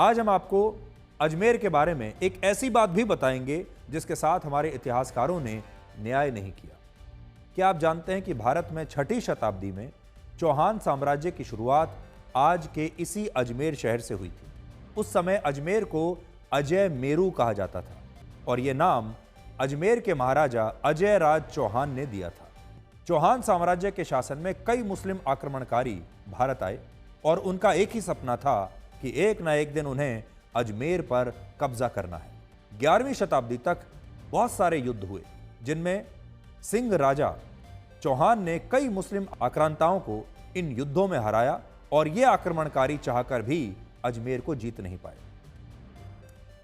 आज हम आपको अजमेर के बारे में एक ऐसी बात भी बताएंगे जिसके साथ हमारे इतिहासकारों ने न्याय नहीं किया। क्या आप जानते हैं कि भारत में 6ठी शताब्दी में चौहान साम्राज्य की शुरुआत आज के इसी अजमेर शहर से हुई थी। उस समय अजमेर को अजय मेरू कहा जाता था और यह नाम अजमेर के महाराजा अजय राज चौहान ने दिया था। चौहान साम्राज्य के शासन में कई मुस्लिम आक्रमणकारी भारत आए और उनका एक ही सपना था कि एक न एक दिन उन्हें अजमेर पर कब्जा करना है। 11वीं शताब्दी तक बहुत सारे युद्ध हुए जिनमें सिंह राजा चौहान ने कई मुस्लिम आक्रांताओं को इन युद्धों में हराया और ये आक्रमणकारी चाहकर भी अजमेर को जीत नहीं पाए।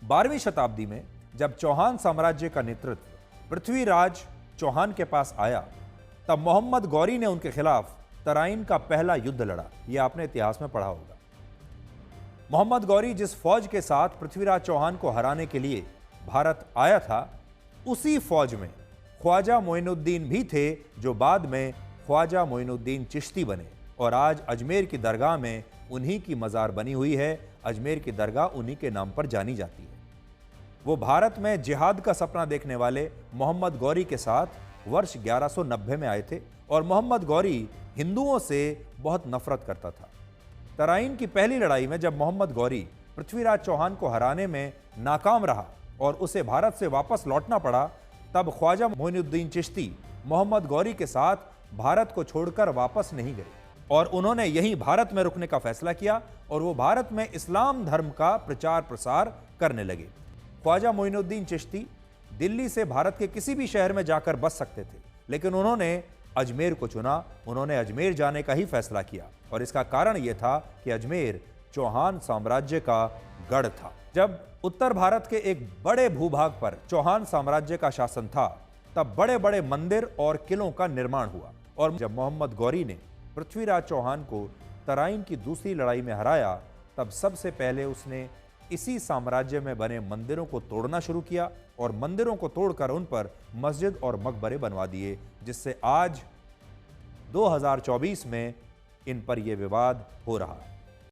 12वीं शताब्दी में जब चौहान साम्राज्य का नेतृत्व पृथ्वीराज चौहान के पास आया तब मोहम्मद गौरी ने उनके खिलाफ तराइन का पहला युद्ध लड़ा। यह आपने इतिहास में पढ़ा होगा। मोहम्मद गौरी जिस फौज के साथ पृथ्वीराज चौहान को हराने के लिए भारत आया था, उसी फौज में ख्वाजा मोइनुद्दीन भी थे जो बाद में ख्वाजा मोइनुद्दीन चिश्ती बने और आज अजमेर की दरगाह में उन्हीं की मज़ार बनी हुई है। अजमेर की दरगाह उन्हीं के नाम पर जानी जाती है। वो भारत में जिहाद का सपना देखने वाले मोहम्मद गौरी के साथ वर्ष 1190 में आए थे और मोहम्मद गौरी हिंदुओं से बहुत नफरत करता था। तराइन की पहली लड़ाई में जब मोहम्मद गौरी पृथ्वीराज चौहान को हराने में नाकाम रहा और उसे भारत से वापस लौटना पड़ा, तब ख्वाजा मोइनुद्दीन चिश्ती मोहम्मद गौरी के साथ भारत को छोड़कर वापस नहीं गए और उन्होंने यहीं भारत में रुकने का फैसला किया और वो भारत में इस्लाम धर्म का प्रचार प्रसार करने लगे। ख्वाजा मोइनुद्दीन चिश्ती दिल्ली से भारत के किसी भी शहर में जाकर बस सकते थे, लेकिन उन्होंने अजमेर को चुना। उन्होंने अजमेर जाने का ही फैसला किया और इसका कारण यह था कि अजमेर चौहान साम्राज्य का गढ़ था। जब उत्तर भारत के एक बड़े भूभाग पर चौहान साम्राज्य का शासन था, तब बड़े बड़े मंदिर और किलों का निर्माण हुआ और जब मोहम्मद गौरी ने पृथ्वीराज चौहान को तराइन की दूसरी लड़ाई में हराया, तब सबसे पहले उसने इसी साम्राज्य में बने मंदिरों को तोड़ना शुरू किया और मंदिरों को तोड़कर उन पर मस्जिद और मकबरे बनवा दिए, जिससे आज 2024 में इन पर यह विवाद हो रहा है।